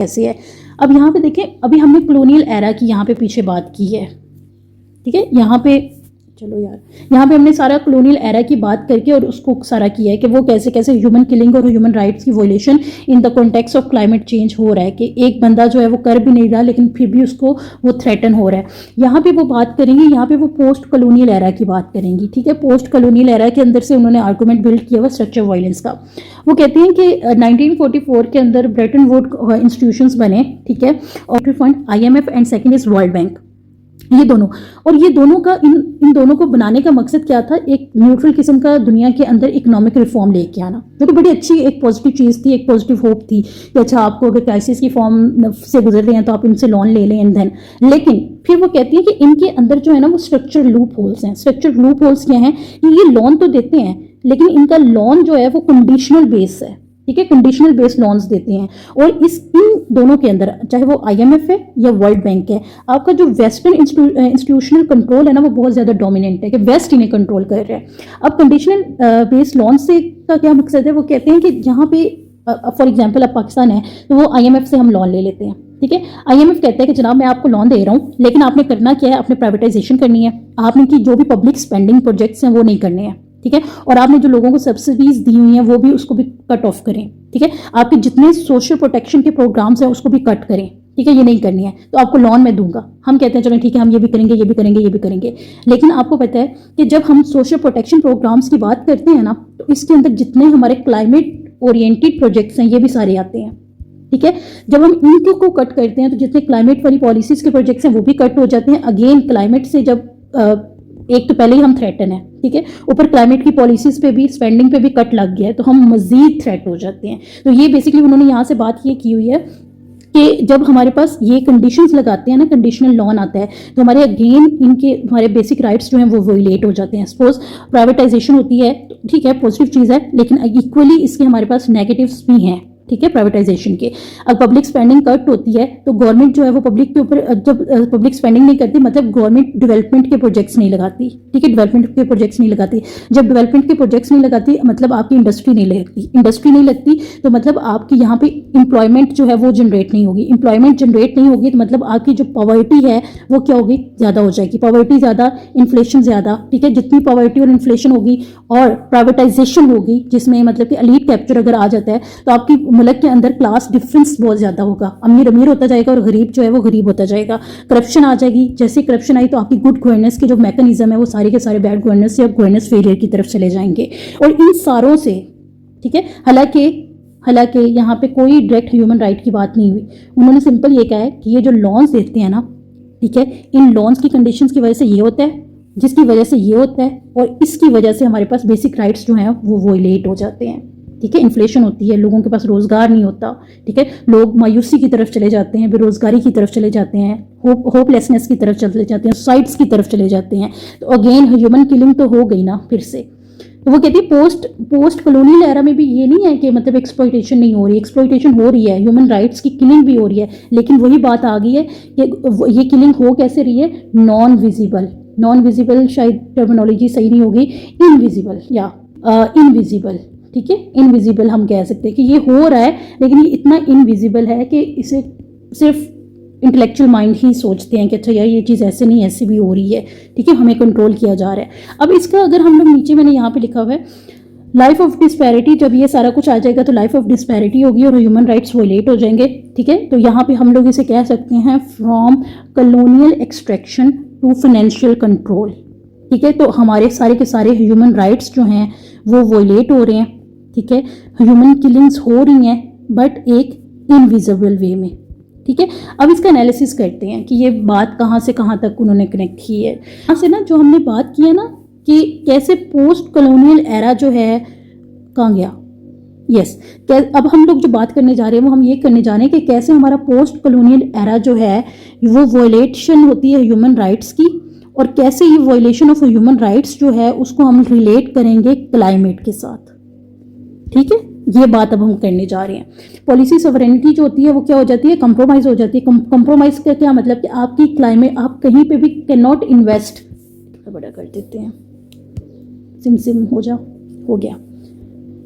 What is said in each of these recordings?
कैसे है। अब यहाँ पे देखें, अभी हमने कॉलोनियल एरा की यहाँ पे पीछे बात की है, ठीक है। यहाँ पे चलो यार, यहाँ पे हमने सारा कॉलोनियल एरा की बात करके और उसको सारा किया है कि वो कैसे कैसे ह्यूमन किलिंग और ह्यूमन राइट्स की violation in the context of climate change हो रहा है, कि एक बंदा जो है वो कर भी नहीं रहा लेकिन फिर भी उसको वो थ्रेटन हो रहा है। यहाँ पे वो बात करेंगे, यहाँ पे वो पोस्ट कॉलोनियल एरा की बात करेंगी, ठीक है। पोस्ट कॉलोनियल एरा के अंदर से उन्होंने आर्गूमेंट बिल्ड किया हुआ स्ट्रक्चर वायलेंस का। वो कहते हैं कि 1944 के अंदर ब्रेटन वुड इंस्टीट्यूशंस बने, ठीक है, और fund IMF and second is world bank, ये दोनों। और ये दोनों का इन दोनों को बनाने का मकसद क्या था, एक न्यूट्रल किस्म का दुनिया के अंदर इकोनॉमिक रिफॉर्म लेके आना, जो कि बड़ी अच्छी एक पॉजिटिव चीज़ थी, एक पॉजिटिव होप थी कि अच्छा आपको अगर क्राइसिस की फॉर्म से गुजर रहे हैं तो आप इनसे लोन ले लें एंड देन। लेकिन फिर वो कहती है कि इनके अंदर जो है ना वो स्ट्रक्चर लूप होल्स हैं। स्ट्रक्चर लूप होल्स क्या हैं कि ये लोन तो देते हैं लेकिन इनका लोन जो है वो कंडीशनल बेस है, ठीक है, कंडीशनल बेस्ड लोन्स देते हैं। और इन दोनों के अंदर चाहे वो IMF है या वर्ल्ड बैंक है, आपका जो वेस्टर्न इंस्टीट्यूशनल कंट्रोल है ना वो बहुत ज़्यादा डोमिनेंट है, कि वेस्ट इन्हें कंट्रोल कर रहा है। अब कंडीशनल बेस्ड लोन से का क्या मकसद है, वो कहते हैं कि यहाँ पे फॉर एग्जांपल अब पाकिस्तान है तो वो IMF से हम लोन ले लेते हैं, ठीक है। IMF कहता है कि जनाब मैं आपको लोन दे रहा हूँ लेकिन आपने करना क्या है, आपने प्राइवेटाइजेशन करनी है, आपने की जो भी पब्लिक स्पेंडिंग प्रोजेक्ट्स हैं वो नहीं करने हैं, ठीक है। और आपने जो लोगों को सब्सिडीज दी हुई हैं वो भी उसको भी कट ऑफ करें, ठीक है। आपके जितने सोशल प्रोटेक्शन के प्रोग्राम्स हैं उसको भी कट करें, ठीक है, ये नहीं करनी है तो आपको लोन मैं दूंगा। हम कहते हैं चलो ठीक है हम ये भी करेंगे, ये भी करेंगे, ये भी करेंगे। लेकिन आपको पता है कि जब हम सोशल प्रोटेक्शन प्रोग्राम्स की बात करते हैं ना तो इसके अंदर जितने हमारे क्लाइमेट ओरिएंटेड प्रोजेक्ट्स हैं ये भी सारे आते हैं, ठीक है। जब हम इनको को कट करते हैं तो जितने क्लाइमेट वाली पॉलिसीज के प्रोजेक्ट्स हैं वो भी कट हो जाते हैं। अगेन क्लाइमेट से जब एक तो पहले ही हम थ्रेटन है, ठीक है, ऊपर क्लाइमेट की पॉलिसीज पे भी स्पेंडिंग पे भी कट लग गया है तो हम मजीद थ्रेट हो जाते हैं। तो ये बेसिकली उन्होंने यहाँ से बात ये की हुई है कि जब हमारे पास ये कंडीशंस लगाते हैं ना, कंडीशनल लोन आता है तो हमारे अगेन इनके हमारे बेसिक राइट्स जो हैं वो वोलेट हो जाते हैं। सपोज प्राइवेटाइजेशन होती है तो ठीक है पॉजिटिव चीज़ है, लेकिन इक्वली इसके हमारे पास नेगेटिव्स भी हैं, ठीक है, प्राइवेटाइजेशन के। अब पब्लिक स्पेंडिंग कट होती है तो गवर्नमेंट जो है वो पब्लिक के ऊपर जब पब्लिक स्पेंडिंग नहीं करती मतलब गवर्नमेंट डेवलपमेंट के प्रोजेक्ट्स नहीं लगाती, ठीक है, डेवलपमेंट के प्रोजेक्ट्स नहीं लगाती। जब डेवलपमेंट के प्रोजेक्ट्स नहीं लगाती मतलब आपकी इंडस्ट्री नहीं लगती, इंडस्ट्री नहीं लगती तो मतलब आपकी यहाँ पे एम्प्लॉयमेंट जो है वो जनरेट नहीं होगी। एम्प्लॉयमेंट जनरेट नहीं होगी तो मतलब आपकी जो पॉवर्टी है वो क्या होगी, ज़्यादा हो जाएगी। पॉवर्टी ज़्यादा, इन्फ्लेशन ज़्यादा, ठीक है। जितनी पॉवर्टी और इन्फ्लेशन होगी और प्राइवेटाइजेशन होगी जिसमें मतलब कि एलीट कैप्चर अगर आ जाता है तो आपकी मुल्क के अंदर क्लास डिफरेंस बहुत ज़्यादा होगा। अमीर अमीर होता जाएगा और गरीब जो है वो गरीब होता जाएगा। करप्शन आ जाएगी, जैसे करप्शन आई तो आपकी गुड गवर्नेंस के जो मैकेनिज्म है वो सारे के सारे बैड गवर्नेंस या गवर्नेंस फेलियर की तरफ चले जाएंगे। और इन सारों से, ठीक है, हालांकि यहाँ पे कोई डायरेक्ट ह्यूमन राइट की बात नहीं हुई। उन्होंने सिंपल ये कहा है कि ये जो लॉन्स देते हैं ना, ठीक है, इन लॉन्स की कंडीशंस की वजह से ये होता है, जिसकी वजह से ये होता है और इसकी वजह से हमारे पास बेसिक राइट्स जो हैं वो वोलेट हो जाते हैं, ठीक है। इन्फ्लेशन होती है, लोगों के पास रोजगार नहीं होता, ठीक है, लोग मायूसी की तरफ चले जाते हैं, बेरोजगारी की तरफ चले जाते हैं, होपलेसनेस की तरफ चले जाते हैं, सुसाइड्स की तरफ चले जाते हैं। तो अगेन ह्यूमन किलिंग तो हो गई ना फिर से। तो वो कहती है पोस्ट कॉलोनियल एरा में भी ये नहीं है कि मतलब एक्सप्लॉइटेशन नहीं हो रही, एक्सप्लॉइटेशन हो रही है, ह्यूमन राइट्स की किलिंग भी हो रही है। लेकिन वही बात आ गई है कि ये किलिंग हो कैसे रही है, नॉन विजिबल शायद टर्मिनोलॉजी सही नहीं होगी, इनविजिबल या इनविजिबल, ठीक है, इनविजिबल हम कह सकते हैं कि ये हो रहा है लेकिन ये इतना इनविजिबल है कि इसे सिर्फ इंटेलेक्चुअल माइंड ही सोचते हैं कि अच्छा यार ये चीज़ ऐसे नहीं ऐसे भी हो रही है, ठीक है, हमें कंट्रोल किया जा रहा है। अब इसका अगर हम लोग नीचे मैंने यहाँ पे लिखा हुआ है लाइफ ऑफ डिस्पैरिटी, जब ये सारा कुछ आ जाएगा तो लाइफ ऑफ डिस्पैरिटी होगी और ह्यूमन राइट्स वोलेट हो जाएंगे, ठीक है। तो यहाँ पे हम लोग इसे कह सकते हैं from colonial extraction to financial control, ठीक है। तो हमारे सारे के सारे ह्यूमन राइट्स जो हैं वो वोलेट हो रहे हैं, ठीक है, ह्यूमन किलिंग्स हो रही हैं बट एक इनविजिबल वे में, ठीक है। अब इसका एनालिसिस करते हैं कि ये बात कहाँ से कहाँ तक उन्होंने कनेक्ट की है। यहाँ से ना जो हमने बात की है ना कि कैसे पोस्ट कॉलोनियल एरा जो है कहाँ गया, यस, अब हम लोग जो बात करने जा रहे हैं वो हम ये करने जा रहे हैं कि कैसे हमारा पोस्ट कॉलोनियल एरा जो है वो वॉयलेशन होती है ह्यूमन राइट्स की और कैसे ये वॉयलेशन ऑफ ह्यूमन राइट्स जो है उसको हम रिलेट करेंगे क्लाइमेट के साथ, ठीक है। ये बात अब हम करने जा रहे हैं। पॉलिसी सॉवरेनिटी जो होती है वो क्या हो जाती है, कंप्रोमाइज हो जाती है। कंप्रोमाइज का क्या मतलब कि आपकी क्लाइमेट आप कहीं पे भी कैन नॉट इन्वेस्ट, बड़ा कर देते हैं, सिम हो गया,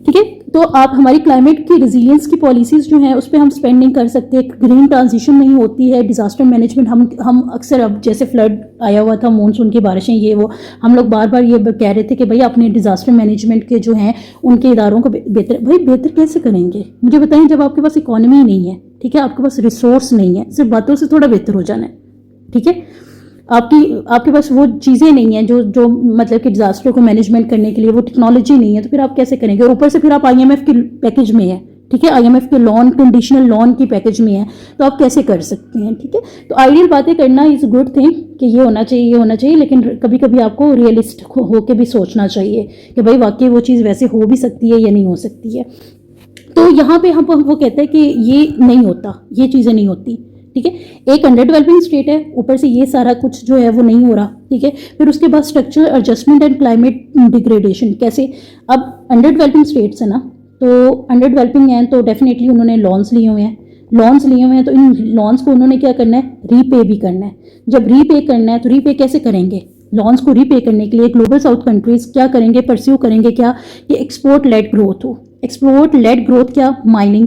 ठीक है। तो आप हमारी क्लाइमेट की रिजिलियंस की पॉलिसीज़ जो हैं उस पर हम स्पेंड नहीं कर सकते, ग्रीन ट्रांजिशन नहीं होती है, डिज़ास्टर मैनेजमेंट हम अक्सर, अब जैसे फ्लड आया हुआ था, मानसून की बारिशें, ये वो, हम लोग बार बार ये कह रहे थे कि भाई अपने डिज़ास्टर मैनेजमेंट के जो हैं उनके इदारों को बेहतर, भाई बेहतर कैसे करेंगे मुझे बताएं, जब आपके पास इकॉनमी नहीं है, ठीक है, आपके पास रिसोर्स नहीं है, सिर्फ बातों से थोड़ा बेहतर हो जाना है, ठीक है। आपके पास वो चीज़ें नहीं हैं जो मतलब कि डिजास्टर को मैनेजमेंट करने के लिए वो टेक्नोलॉजी नहीं है, तो फिर आप कैसे करेंगे। और ऊपर से फिर आप आईएमएफ के पैकेज में है, ठीक है, आईएमएफ के लोन, कंडीशनल लोन की पैकेज में है, तो आप कैसे कर सकते हैं, ठीक है। तो आइडियल बातें करना इज़ गुड थिंग कि ये होना चाहिए, ये होना चाहिए, लेकिन कभी कभी आपको रियलिस्ट होकर भी सोचना चाहिए कि भाई वाकई वो चीज़ वैसे हो भी सकती है या नहीं हो सकती है। तो यहाँ पे हम वो कहते हैं कि ये नहीं होता, ये चीज़ें नहीं होती, ठीक है। एक अंडर डेवलपिंग स्टेट है, ऊपर से ये सारा कुछ जो है वो नहीं हो रहा, ठीक है। फिर उसके बाद structural adjustment and climate degradation कैसे। अब अंडर डेवलपिंग स्टेट्स है ना, तो अंडर डेवलपिंग है तो डेफिनेटली उन्होंने लॉन्स लिए हुए हैं, तो इन लॉन्स को उन्होंने क्या करना है, रीपे भी करना है। जब रीपे करना है तो रीपे कैसे करेंगे, लॉन्स को रीपे करने के लिए ग्लोबल साउथ कंट्रीज क्या करेंगे, परस्यू करेंगे क्या, कि एक्सपोर्ट लेड ग्रोथ हो। एक्सपोर्ट लेड ग्रोथ क्या, माइनिंग,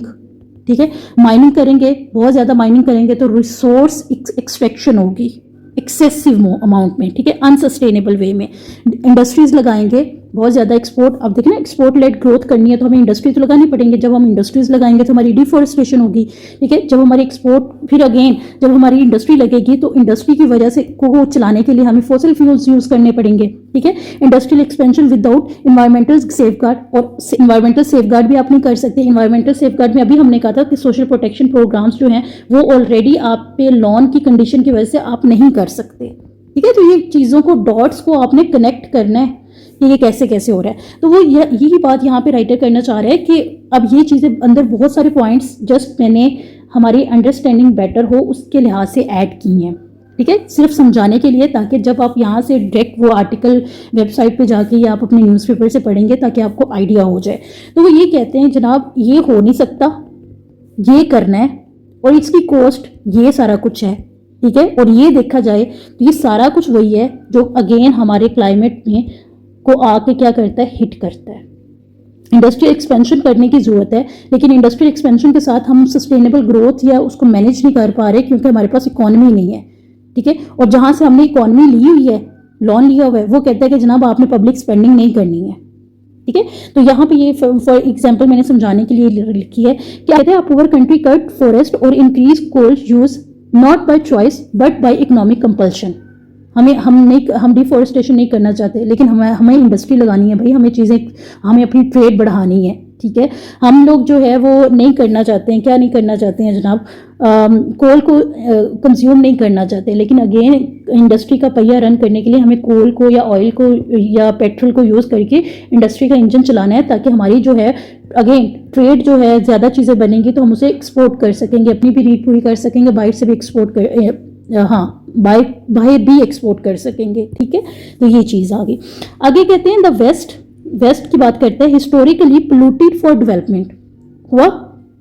ठीक है, माइनिंग करेंगे, बहुत ज़्यादा माइनिंग करेंगे तो रिसोर्स एक्सट्रैक्शन होगी एक्सेसिव अमाउंट में, ठीक है, अनसस्टेनेबल वे में। इंडस्ट्रीज लगाएंगे बहुत ज़्यादा, एक्सपोर्ट, अब देखिए ना, एक्सपोर्ट लेड ग्रोथ करनी है तो हमें इंडस्ट्री तो लगानी पड़ेंगे, जब हम इंडस्ट्रीज लगाएंगे तो हमारी डिफॉरेस्टेशन होगी, ठीक है। जब हमारी एक्सपोर्ट, फिर अगेन जब हमारी इंडस्ट्री लगेगी तो इंडस्ट्री की वजह से को चलाने के लिए हमें फॉसिल फ्यूल्स यूज़ करने पड़ेंगे, ठीक है। Industrial expansion without environmental safeguard, और इन्वायरमेंटल सेफगार्ड भी आप नहीं कर सकते। इन्वायरमेंटल सेफगार्ड में अभी हमने कहा था कि सोशल प्रोटेक्शन प्रोग्राम्स जो हैं वो ऑलरेडी आप पे लॉन की कंडीशन की वजह से आप नहीं कर सकते, ठीक है। तो ये चीज़ों को, डॉट्स को आपने कनेक्ट करना है कि ये कैसे कैसे हो रहा है। तो वो यही बात यहाँ पे राइटर करना चाह रहा है कि अब ये चीज़ें अंदर बहुत सारे पॉइंट्स जस्ट मैंने हमारी अंडरस्टैंडिंग बेटर हो उसके लिहाज से ऐड की हैं, ठीक है, सिर्फ समझाने के लिए, ताकि जब आप यहाँ से डायरेक्ट वो आर्टिकल वेबसाइट पे जाके या आप अपने न्यूज़पेपर से पढ़ेंगे ताकि आपको आइडिया हो जाए। तो वो ये कहते हैं जनाब ये हो नहीं सकता, ये करना है और इसकी कॉस्ट ये सारा कुछ है, ठीक है। और ये देखा जाए तो ये सारा कुछ वही है जो अगेन हमारे क्लाइमेट में को आके क्या करता है, हिट करता है। इंडस्ट्रियल एक्सपेंशन करने की ज़रूरत है, लेकिन इंडस्ट्रियल एक्सपेंशन के साथ हम सस्टेनेबल ग्रोथ या उसको मैनेज नहीं कर पा रहे क्योंकि हमारे पास इकॉनमी नहीं है, ठीक है। और जहाँ से हमने इकॉनमी ली हुई है, लोन लिया हुआ है, वो कहता है कि जनाब आपने पब्लिक स्पेंडिंग नहीं करनी है, ठीक है। तो यहाँ पे ये फॉर एग्जांपल मैंने समझाने के लिए लिखी है कि कहते हैं पुअर कंट्री कट फॉरेस्ट और increase coal use not by choice but by economic compulsion. हम डिफॉरेस्टेशन नहीं करना चाहते, लेकिन हमें इंडस्ट्री लगानी है भाई, हमें अपनी ट्रेड बढ़ानी है, ठीक है। हम लोग जो है वो नहीं करना चाहते हैं, क्या नहीं करना चाहते हैं जनाब, कोल को कंज्यूम नहीं करना चाहते, लेकिन अगेन इंडस्ट्री का पहिया रन करने के लिए हमें कोल को या ऑयल को या पेट्रोल को यूज़ करके इंडस्ट्री का इंजन चलाना है, ताकि हमारी जो है अगेन ट्रेड जो है ज़्यादा चीज़ें बनेंगी तो हम उसे एक्सपोर्ट कर सकेंगे, अपनी भी नीड पूरी कर सकेंगे, बाहर से भी एक्सपोर्ट कर बाहर भी एक्सपोर्ट कर सकेंगे, ठीक है। तो ये चीज़ आगे कहते हैं द वेस्ट की बात करते हैं, हिस्टोरिकली पोल्यूटेड फॉर डेवलपमेंट हुआ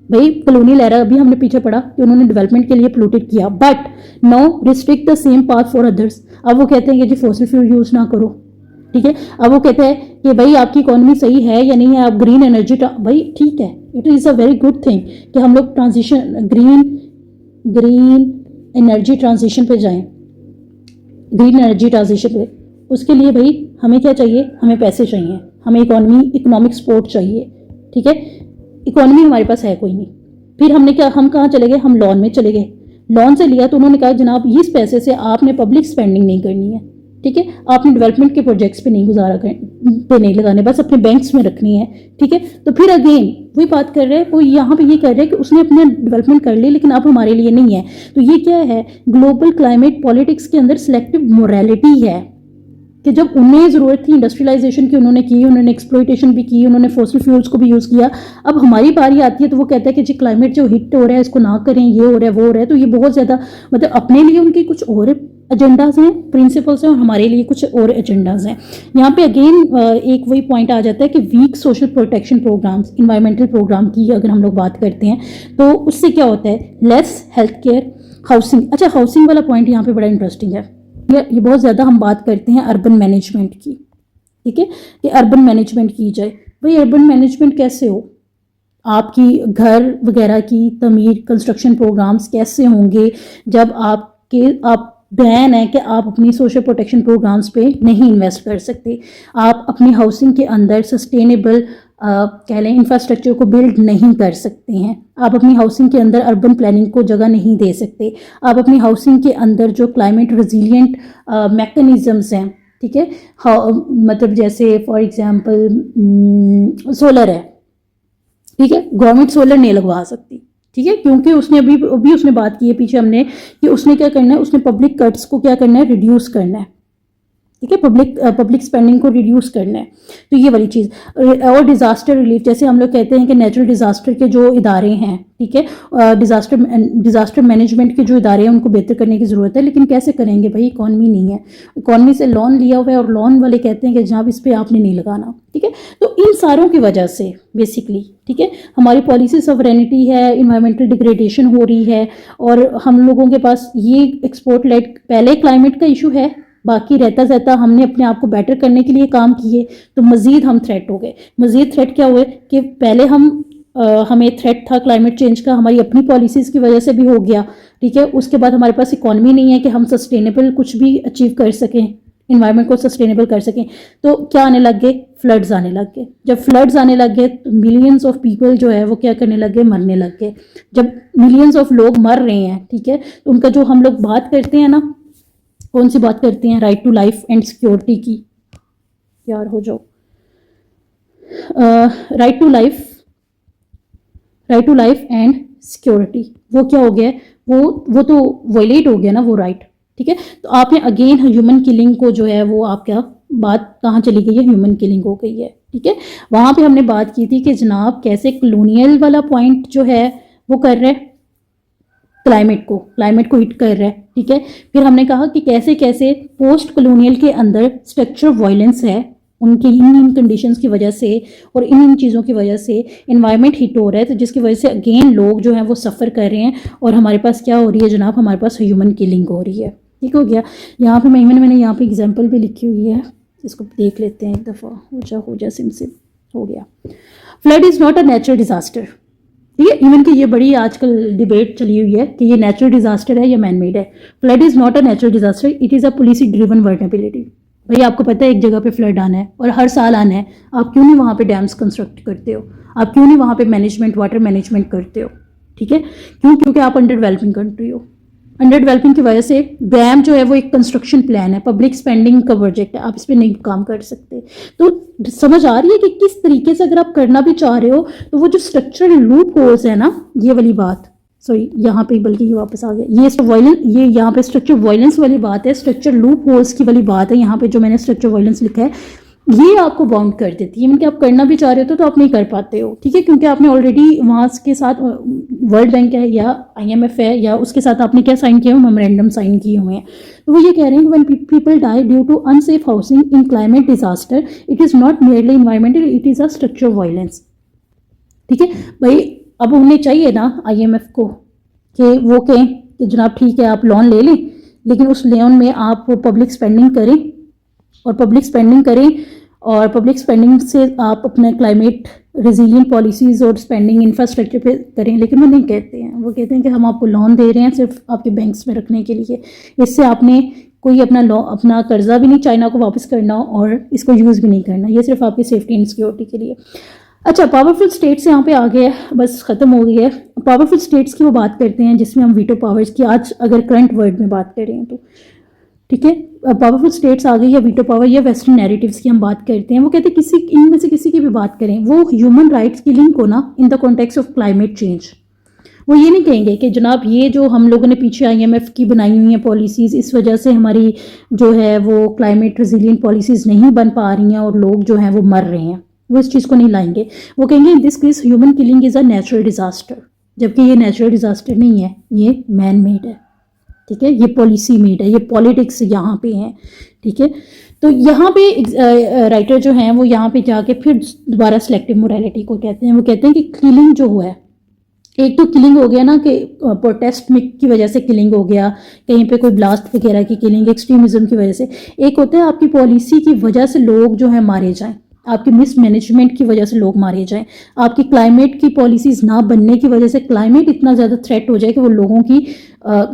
भाई, कॉलोनियल एरा अभी हमने पीछे पढ़ा कि उन्होंने डेवलपमेंट के लिए पोल्यूटेड किया, but no restrict the same path for others. अब वो कहते हैं कि जी फॉसिल फ्यूल यूज ना करो, ठीक है। अब वो कहते हैं कि भाई आपकी इकोनॉमी सही है या नहीं है, आप ग्रीन एनर्जी, भाई ठीक है, it is a very good thing कि हम लोग ट्रांजिशन ग्रीन एनर्जी ट्रांजिशन पे जाएं, ग्रीन एनर्जी ट्रांजिशन पे। उसके लिए भाई हमें क्या चाहिए, हमें पैसे चाहिए, हमें इकोनॉमिक सपोर्ट चाहिए, ठीक है। इकोनॉमी हमारे पास है कोई नहीं, फिर हम कहाँ चले गए, हम लोन में चले गए, लोन से लिया तो उन्होंने कहा जनाब इस पैसे से आपने पब्लिक स्पेंडिंग नहीं करनी है, ठीक है, आपने डेवलपमेंट के प्रोजेक्ट्स पे नहीं लगाने, बस अपने बैंक्स में रखनी है, ठीक है। तो फिर अगेन वही बात कर रहे हैं, वो यहाँ पे ये कह रहे हैं कि उसने अपने डेवलपमेंट कर ली लेकिन अब हमारे लिए नहीं है। तो ये क्या है, ग्लोबल क्लाइमेट पॉलिटिक्स के अंदर सिलेक्टिव मोरालिटी है कि जब उन्हें ज़रूरत थी इंडस्ट्रियलाइजेशन की, उन्होंने की, उन्होंने एक्सप्लॉइटेशन भी की, उन्होंने फॉसिल फ्यूल्स को भी यूज़ किया। अब हमारी बारी आती है तो वो कहता है कि जी क्लाइमेट जो हिट हो रहा है इसको ना करें, ये हो रहा है वो हो रहा है। तो ये बहुत ज़्यादा मतलब अपने लिए उनकी कुछ और एजेंडाज हैं, प्रिंसिपल्स हैं, और हमारे लिए कुछ और एजेंडाज हैं। यहाँ पे अगेन एक वही पॉइंट आ जाता है कि weak social protection programmes, environmental programme की अगर हम लोग बात करते हैं तो उससे क्या होता है, लेस हेल्थ केयर, हाउसिंग। अच्छा, हाउसिंग वाला पॉइंट यहाँ पे बड़ा इंटरेस्टिंग है। ये बहुत ज़्यादा हम बात करते हैं अर्बन मैनेजमेंट की, ठीक है, कि अर्बन मैनेजमेंट की जाए। भाई अर्बन मैनेजमेंट कैसे हो, आपकी घर वगैरह की तमीर कंस्ट्रक्शन प्रोग्राम्स कैसे होंगे जब आप बैन है कि आप अपनी सोशल प्रोटेक्शन प्रोग्राम्स पे नहीं इन्वेस्ट कर सकते, आप अपनी हाउसिंग के अंदर सस्टेनेबल कह लें इंफ्रास्ट्रक्चर को बिल्ड नहीं कर सकते हैं, आप अपनी हाउसिंग के अंदर अर्बन प्लानिंग को जगह नहीं दे सकते, आप अपनी हाउसिंग के अंदर जो क्लाइमेट रेजिलिएंट मैकेनिज़म्स हैं, ठीक है, मतलब जैसे फॉर एग्जांपल सोलर है, ठीक है, गवर्नमेंट सोलर नहीं लगवा सकती, ठीक है, क्योंकि उसने अभी उसने बात की है पीछे हमने कि उसने क्या करना है, उसने पब्लिक कट्स को क्या करना है, रिड्यूस करना है, ठीक है, पब्लिक स्पेंडिंग को रिड्यूस करना है। तो ये वाली चीज़। और डिज़ास्टर रिलीफ, जैसे हम लोग कहते हैं कि नेचुरल डिज़ास्टर के जो इदारे हैं, ठीक है, डिज़ास्टर मैनेजमेंट के जो इदारे हैं उनको बेहतर करने की ज़रूरत है, लेकिन कैसे करेंगे भाई, इकॉनमी नहीं है, इकॉनमी से लोन लिया हुआ है और लोन वाले कहते हैं कि जनाब इस पर आपने नहीं लगाना, ठीक है। तो इन सारों की वजह से बेसिकली, ठीक है, हमारी पॉलिसी सॉवरेनिटी है, इन्वायरमेंटल डिग्रेडेशन हो रही है, और हम लोगों के पास ये एक्सपोर्ट लेड पहले क्लाइमेट का इशू है, बाकी रहता हमने अपने आप को बेटर करने के लिए काम किए, तो मज़ीद हम थ्रेट हो गए। मज़ीद थ्रेट क्या हुए कि पहले हमें थ्रेट था क्लाइमेट चेंज का, हमारी अपनी पॉलिसीज़ की वजह से भी हो गया, ठीक है। उसके बाद हमारे पास इकॉनमी नहीं है कि हम सस्टेनेबल कुछ भी अचीव कर सकें, इन्वायरमेंट को सस्टेनेबल कर सकें। तो क्या आने लग गए, फ्लड्स आने लग गए। जब फ्लड्स आने लग गए तो मिलियंस ऑफ पीपल जो है वो क्या करने लग गए, मरने लग गए। जब मिलियंस ऑफ लोग मर रहे हैं, ठीक है, तो उनका जो हम लोग बात करते हैं ना, कौन सी बात करते हैं, right to life and security की, यार हो जाओ, right to life and security, वो क्या हो गया, वो तो वायलेट हो गया ना वो राइट, ठीक है। तो आपने अगेन ह्यूमन किलिंग को जो है वो आपका बात कहाँ चली गई है, ह्यूमन किलिंग हो गई है, ठीक है। वहां पे हमने बात की थी कि जनाब कैसे कॉलोनियल वाला पॉइंट जो है वो कर रहे हैं, क्लाइमेट को हिट कर रहा है, ठीक है। फिर हमने कहा कि कैसे कैसे पोस्ट कॉलोनियल के अंदर स्ट्रक्चर वायलेंस है, उनकी इन कंडीशंस की वजह से और इन चीज़ों की वजह से इन्वायरमेंट हिट हो रहा है, तो जिसकी वजह से अगेन लोग जो हैं वो सफ़र कर रहे हैं, और हमारे पास क्या हो रही है जनाब, हमारे पास ह्यूमन किलिंग हो रही है, ठीक हो गया। यहाँ पे मैंने यहाँ पे एग्जांपल भी लिखी हुई है, इसको देख लेते हैं एक दफ़ा, हो जा सिम हो गया। Flood is not a natural disaster, ठीक है। इवन कि ये बड़ी आजकल डिबेट चली हुई है कि ये नेचुरल डिजास्टर है या मैन मेड है। Flood is not a natural disaster, it is a policy driven vulnerability. भाई आपको पता है एक जगह पे फ्लड आना है और हर साल आना है, आप क्यों नहीं वहाँ पे डैम्स कंस्ट्रक्ट करते हो, आप क्यों नहीं वहाँ पे वाटर मैनेजमेंट करते हो, ठीक है। क्योंकि आप अंडर डेवलपिंग कंट्री हो। अंडर डेवलपिंग की वजह से डैम जो है वो एक कंस्ट्रक्शन प्लान है, पब्लिक स्पेंडिंग का प्रोजेक्ट है, आप इस पर नहीं काम कर सकते। तो समझ आ रही है कि किस तरीके से अगर आप करना भी चाह रहे हो तो वो जो स्ट्रक्चरल लूप होल्स है ना, ये वाली बात, सॉरी यहाँ पे बल्कि ये वापस आ गया, ये यहाँ पे स्ट्रक्चर वायलेंस वाली बात है, स्ट्रक्चर लूप होल्स की वाली बात है। यहाँ पे जो मैंने स्ट्रक्चर वायलेंस लिखा है ये आपको बाउंड कर देती है, मतलब आप करना भी चाह रहे हो तो आप नहीं कर पाते हो, ठीक है, क्योंकि आपने ऑलरेडी वहाँ के साथ वर्ल्ड बैंक है या IMF है या उसके साथ आपने क्या साइन किया हुआ, मेमोरेंडम साइन किए हुए हैं। तो वो ये कह रहे हैं कि when people die due to unsafe housing in climate disaster, it is not merely environmental, it is a structure violence, ठीक है। भाई अब उन्हें चाहिए ना IMF को कि वो कहें कि जनाब ठीक है आप लोन ले लें, लेकिन उस लोन में आप पब्लिक स्पेंडिंग करें, और पब्लिक स्पेंडिंग से आप अपने क्लाइमेट रेजिलिएंट पॉलिसीज़ और स्पेंडिंग इंफ्रास्ट्रक्चर पे करें। लेकिन वो नहीं कहते हैं, वो कहते हैं कि हम आपको लोन दे रहे हैं सिर्फ आपके बैंक्स में रखने के लिए, इससे आपने कोई अपना कर्जा भी नहीं चाइना को वापस करना और इसको यूज़ भी नहीं करना, ये सिर्फ आपकी सेफ्टी एंड सिक्योरिटी के लिए। अच्छा, पावरफुल स्टेट्स यहाँ पे आ गए, बस ख़त्म हो गई है। पावरफुल स्टेट्स की वो बात करते हैं जिसमें हम वीटो पावर्स की आज अगर करंट वर्ल्ड में बात करें तो, ठीक है, पावरफुल स्टेट्स आ गई या वीटो पावर या वेस्टर्न नैरेटिव्स की हम बात करते हैं। वो कहते हैं इनमें से किसी की भी बात करें, वो ह्यूमन राइट्स की लिंक हो ना in the context of climate change, वो ये नहीं कहेंगे कि जनाब ये जो हम लोगों ने पीछे IMF की बनाई हुई हैं पॉलिसीज़, इस वजह से हमारी जो है वो क्लाइमेट रेजिलिएंट पॉलिसीज़ नहीं बन पा रही हैं और लोग जो हैं वो मर रहे हैं, वो इस चीज़ को नहीं लाएंगे। वो कहेंगे in this case human killing is a natural disaster, जबकि ये नेचुरल डिजास्टर नहीं है, ये मैन मेड है, ठीक है, ये पॉलिसी मेड है, ये पॉलिटिक्स यहाँ पे है, ठीक है। तो यहाँ पे राइटर जो हैं वो यहाँ पे जाके फिर दोबारा सिलेक्टिव मोरालिटी को कहते हैं। वो कहते हैं कि किलिंग जो हुआ है, एक तो किलिंग हो गया ना कि प्रोटेस्ट में की वजह से किलिंग हो गया, कहीं पे कोई ब्लास्ट वगैरह की किलिंग, एक्सट्रीमिज्म की वजह से। एक होता है आपकी पॉलिसी की वजह से लोग जो है मारे जाएं, आपके मिसमैनेजमेंट की वजह से लोग मारे जाएं, आपकी क्लाइमेट की पॉलिसीज ना बनने की वजह से क्लाइमेट इतना ज़्यादा थ्रेट हो जाए कि वो लोगों की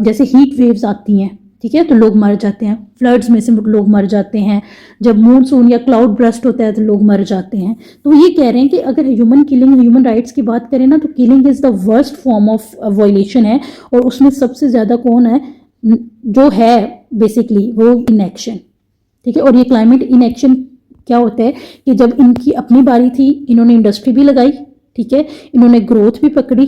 जैसे हीट वेव्स आती हैं, ठीक है, तो लोग मर जाते हैं, फ्लड्स में से लोग मर जाते हैं, जब मूनसून या क्लाउड ब्रस्ट होता है तो लोग मर जाते हैं। तो ये कह रहे हैं कि अगर ह्यूमन किलिंग, ह्यूमन राइट्स की बात करें ना, तो killing is the worst form of violation है, और उसमें सबसे ज़्यादा कौन है जो है बेसिकली वो इनएक्शन, ठीक है। और ये क्लाइमेट इनएक्शन क्या होता है कि जब इनकी अपनी बारी थी, इन्होंने इंडस्ट्री भी लगाई, ठीक है, इन्होंने ग्रोथ भी पकड़ी,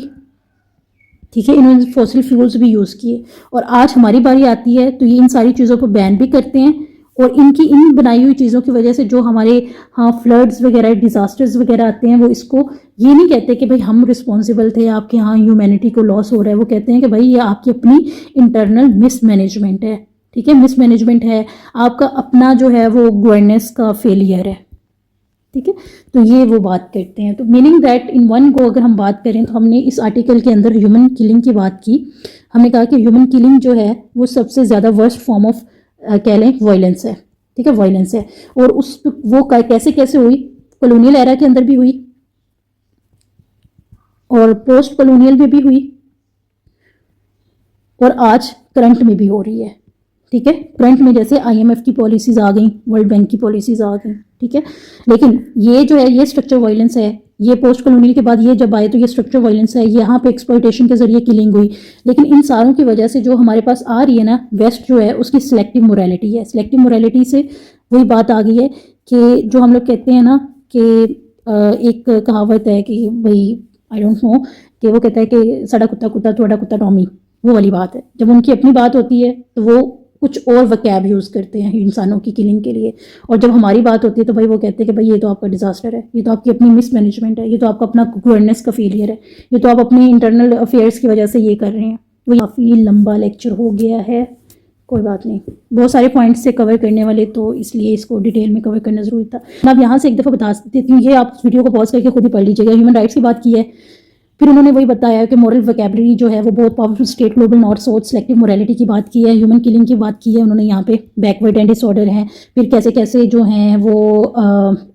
ठीक है, इन्होंने फॉसिल फ्यूल्स भी यूज़ किए, और आज हमारी बारी आती है तो ये इन सारी चीज़ों को बैन भी करते हैं, और इनकी इन बनाई हुई चीज़ों की वजह से जो हमारे फ्लड्स वगैरह, डिजास्टर्स वगैरह आते हैं, वो इसको ये नहीं कहते कि भाई हम रिस्पॉन्सिबल थे, आपके यहाँ ह्यूमैनिटी को लॉस हो रहा है, वो कहते हैं कि भाई ये आपकी अपनी इंटरनल मिसमैनेजमेंट है, ठीक है, मिसमैनेजमेंट है, आपका अपना जो है वो गवर्नेंस का फेलियर है, ठीक है। तो ये वो बात करते हैं। तो meaning that in one go अगर हम बात करें, तो हमने इस आर्टिकल के अंदर ह्यूमन किलिंग की बात की, हमने कहा कि ह्यूमन किलिंग जो है वो सबसे ज़्यादा वर्स्ट फॉर्म ऑफ कह लें वायलेंस है, ठीक है, वायलेंस है। और उस वो कैसे कैसे हुई, कॉलोनियल एरा के अंदर भी हुई, और पोस्ट कॉलोनियल में भी हुई, और आज करंट में भी हो रही है, ठीक है। करंट में जैसे IMF की पॉलिसीज आ गई, वर्ल्ड बैंक की पॉलिसीज आ गई, ठीक है। लेकिन ये जो है ये स्ट्रक्चर वायलेंस है, ये पोस्ट कॉलोनियल के बाद ये जब आए तो ये स्ट्रक्चर वायलेंस है, यहाँ पे एक्सप्लॉयटेशन के जरिए किलिंग हुई। लेकिन इन सारों की वजह से जो हमारे पास आ रही है ना, वेस्ट जो है उसकी सिलेक्टिव मोरालिटी है। सिलेक्टिव मोरालिटी से वही बात आ गई है कि जो हम लोग कहते हैं ना कि एक कहावत है कि भाई आई डोंट नो, कि वो कहता है कि सड़ा कुत्ता कुत्ता थोड़ा कुत्ता टॉमी, वो वाली बात है। जब उनकी अपनी बात होती है तो वो कुछ और वकैब यूज़ करते हैं इंसानों की किलिंग के लिए, और जब हमारी बात होती है तो भाई वो कहते हैं कि भाई ये तो आपका डिजास्टर है, ये तो आपकी अपनी मिसमैनेजमेंट है, ये तो आपका अपना गवर्नेंस का फेलियर है, ये तो आप अपनी इंटरनल अफेयर्स की वजह से ये कर रहे हैं। वो काफ़ी लंबा लेक्चर हो गया है, कोई बात नहीं, बहुत सारे पॉइंट्स से कवर करने वाले, तो इसलिए इसको डिटेल में कवर करना ज़रूरी था। मैं अब यहाँ से एक दफ़ा बता देती हूँ, ये आप वीडियो को पॉज करके खुद ही पढ़ लीजिएगा। ह्यूमन राइट्स की बात की है, फिर उन्होंने वही बताया कि मॉरल वोकैबुलरी जो है वो बहुत powerful state, global north south, selective morality की बात की है, ह्यूमन किलिंग की बात की है उन्होंने यहाँ पे, बैकवर्ड एंड डिसऑर्डर हैं, फिर कैसे कैसे जो हैं वो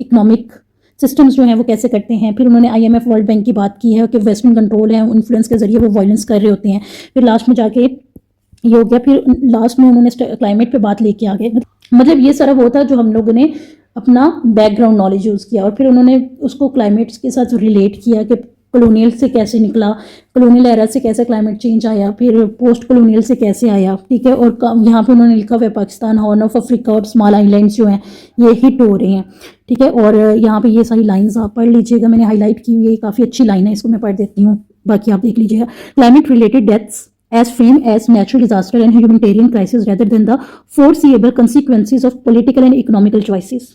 इकोनॉमिक सिस्टम्स जो हैं वो कैसे करते हैं, फिर उन्होंने IMF वर्ल्ड बैंक की बात की है कि वेस्टर्न कंट्रोल है, इन्फ्लुएंस के जरिए वो वायलेंस कर रहे होते हैं, फिर लास्ट में जाके ये हो गया, फिर लास्ट में उन्होंने क्लाइमेट पे बात लेके आ गए। मतलब ये सारा वो था जो हम लोगों ने अपना बैकग्राउंड नॉलेज यूज़ किया, और फिर उन्होंने उसको क्लाइमेट्स के साथ रिलेट किया कि कॉलोनियल से कैसे निकला, कॉलोनियल एरा से कैसे क्लाइमेट चेंज आया, फिर पोस्ट कॉलोनियल से कैसे आया, ठीक है। और यहाँ पे उन्होंने लिखा हुआ है पाकिस्तान, हॉर्न ऑफ अफ्रीका और स्मॉल आइलैंड्स जो हैं ये हिट हो रहे हैं, ठीक है। और यहाँ पे ये सारी लाइंस आप पढ़ लीजिएगा, मैंने हाईलाइट की हुई है, काफ़ी अच्छी लाइन है, इसको मैं पढ़ देती हूँ, बाकी आप देख लीजिएगा। Climate related deaths as framed as natural disaster and humanitarian crisis rather than the foreseeable consequences of political and economical choices,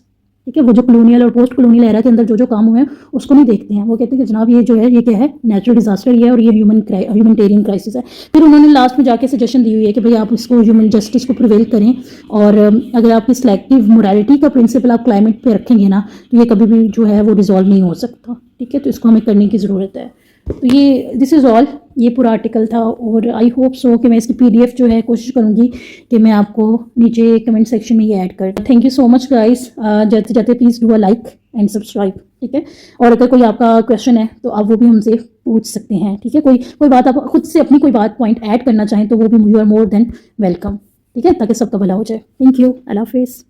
ठीक है। वो जो कॉलोनियल और पोस्ट कॉलोनियल एरा के अंदर जो जो काम हुए हैं उसको नहीं देखते हैं, वो कहते हैं कि जनाब ये जो है ये क्या है, नेचुरल डिजास्टर ये है, और ये ह्यूमैनिटेरियन क्राइसिस है। फिर उन्होंने लास्ट में जाके सजेशन दी हुई है कि भाई आप इसको ह्यूमन जस्टिस को प्रिवेल करें, और अगर आपकी सिलेक्टिव मोरालिटी का प्रिंसिपल आप क्लाइमेट पे रखेंगे ना, तो ये कभी भी जो है वो रिजॉल्व नहीं हो सकता, ठीक है। तो इसको हमें करने की ज़रूरत है। तो ये दिस इज़ ऑल, ये पूरा आर्टिकल था, और आई होप सो कि मैं इसकी PDF जो है कोशिश करूँगी कि मैं आपको नीचे कमेंट सेक्शन में ये ऐड कर दूँ। Thank you so much guys, जाते जाते please do a like and subscribe, ठीक है। और अगर कोई आपका क्वेश्चन है तो आप वो भी हमसे पूछ सकते हैं, ठीक है। कोई बात आप खुद से अपनी कोई बात पॉइंट ऐड करना चाहें तो वो भी you are more than welcome, ठीक है, ताकि सबका भला हो जाए। थैंक यू, अल्लाह हाफिज़।